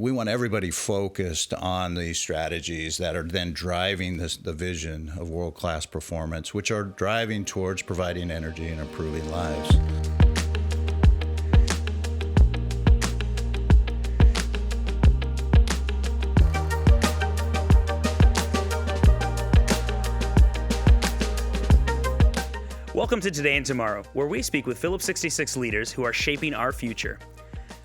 We want everybody focused on the strategies that are then driving the vision of world-class performance, which are driving towards providing energy and improving lives. Welcome to Today and Tomorrow, where we speak with Phillips 66 leaders who are shaping our future.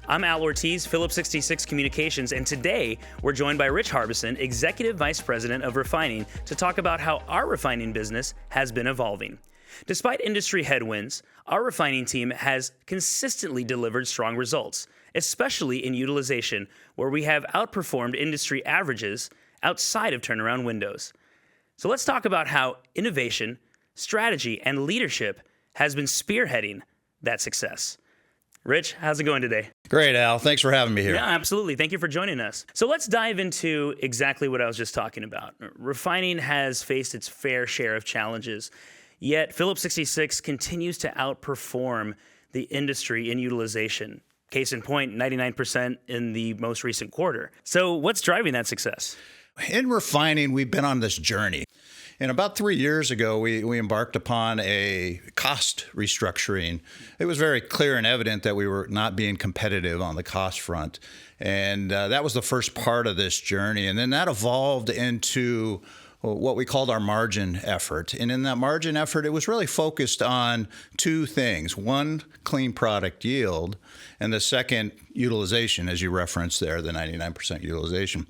I'm Ortiz, Phillips 66 Communications, and today we're joined by Rich Harbison, Executive Vice President of Refining, to talk about how our refining business has been evolving. Despite industry headwinds, our refining team has consistently delivered strong results, especially in utilization, where we have outperformed industry averages outside of turnaround windows. So let's talk about how innovation, strategy, and leadership has been spearheading that success. Rich, how's it going today? Great, Al. Thanks for having me here. Yeah, absolutely. Thank you for joining us. So let's dive into exactly what I was just talking about. Refining has faced its fair share of challenges, yet Phillips 66 continues to outperform the industry in utilization. Case in point, 99% in the most recent quarter. So what's driving that success? In refining, we've been on this journey. And about 3 years ago, we embarked upon a cost restructuring. It was very clear and evident that we were not being competitive on the cost front. And that was the first part of this journey. And then that evolved into what we called our margin effort. And in that margin effort, it was really focused on two things. One, clean product yield, and the second, utilization, as you referenced there, the 99% utilization.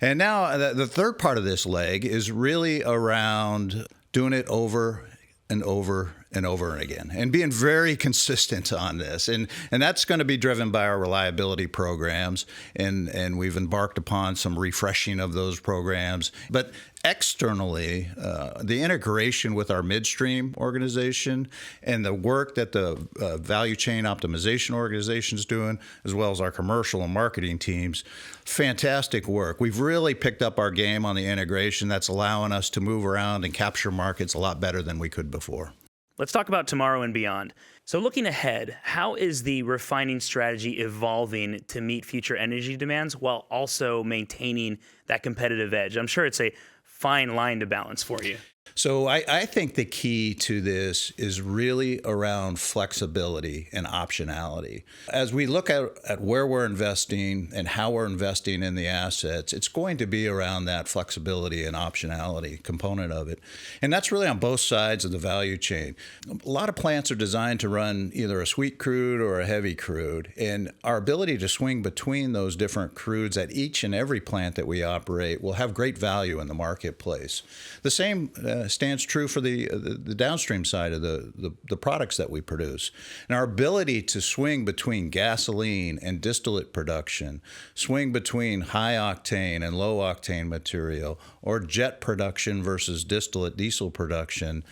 And now the third part of this leg is really around doing it over and over and over again and being very consistent on this. And that's going to be driven by our reliability programs. And we've embarked upon some refreshing of those programs. But externally, the integration with our Midstream organization and the work that the value chain optimization organization is doing, as well as our commercial and marketing teams, fantastic work. We've really picked up our game on the integration that's allowing us to move around and capture markets a lot better than we could before. Let's talk about tomorrow and beyond. So looking ahead, how is the refining strategy evolving to meet future energy demands while also maintaining that competitive edge? I'm sure it's a fine line to balance for you. So I think the key to this is really around flexibility and optionality. As we look at where we're investing and how we're investing in the assets, it's going to be around that flexibility and optionality component of it. And that's really on both sides of the value chain. A lot of plants are designed to run either a sweet crude or a heavy crude. And our ability to swing between those different crudes at each and every plant that we operate will have great value in the marketplace. The same stands true for the downstream side of the products that we produce. And our ability to swing between gasoline and distillate production, swing between high octane and low octane material, or jet production versus distillate diesel production,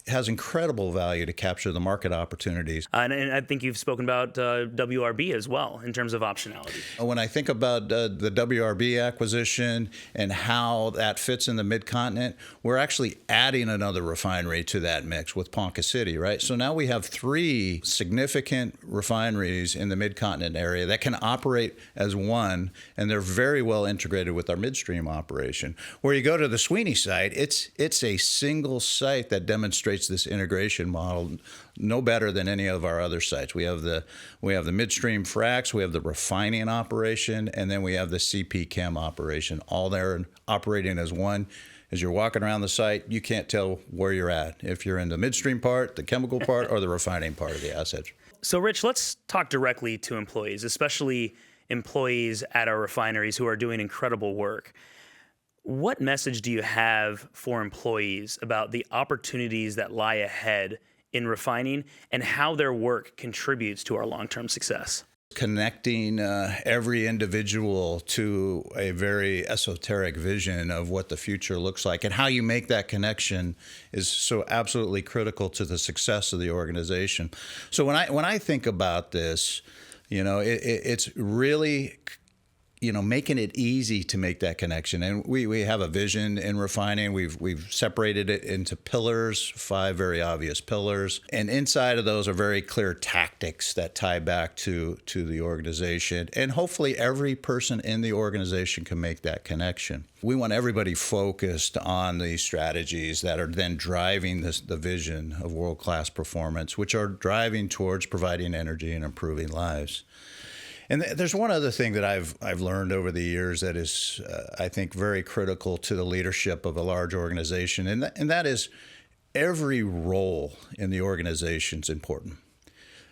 has incredible value to capture the market opportunities. And I think you've spoken about WRB as well in terms of optionality. When I think about the WRB acquisition and how that fits in the Mid-Continent, we're actually adding another refinery to that mix with Ponca City, right? So now we have three significant refineries in the Mid-Continent area that can operate as one, and they're very well integrated with our Midstream operation. Where you go to the Sweeney site, it's a single site that demonstrates this integration model no better than any of our other sites. We have the Midstream fracs, we have the refining operation, and then we have the CP Chem operation, all there operating as one. As you're walking around the site, you can't tell where you're at, if you're in the midstream part, the chemical part, or the refining part of the assets. So Rich, let's talk directly to employees, especially employees at our refineries who are doing incredible work. What message do you have for employees about the opportunities that lie ahead in refining and how their work contributes to our long-term success? Connecting every individual to a very esoteric vision of what the future looks like and how you make that connection is so absolutely critical to the success of the organization. So when I think about this, it's really making it easy to make that connection. And we have a vision in refining. We've separated it into pillars, 5 very obvious pillars. And inside of those are very clear tactics that tie back to the organization. And hopefully every person in the organization can make that connection. We want everybody focused on these strategies that are then driving the vision of world-class performance, which are driving towards providing energy and improving lives. And there's one other thing that I've learned over the years that is, I think, very critical to the leadership of a large organization, and that is every role in the organization is important.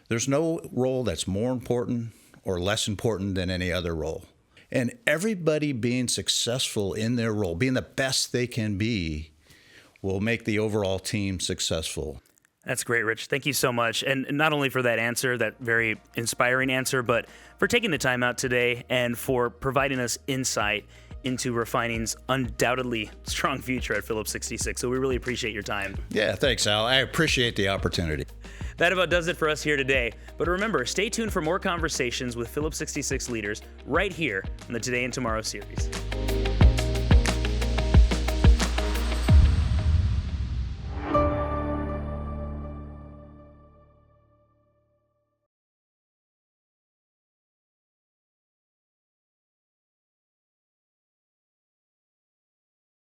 There's no role that's more important or less important than any other role. And everybody being successful in their role, being the best they can be, will make the overall team successful. That's great, Rich. Thank you so much. And not only for that answer, that very inspiring answer, but for taking the time out today and for providing us insight into refining's undoubtedly strong future at Phillips 66. So we really appreciate your time. Yeah, thanks, Al. I appreciate the opportunity. That about does it for us here today. But remember, stay tuned for more conversations with Phillips 66 leaders right here on the Today and Tomorrow series.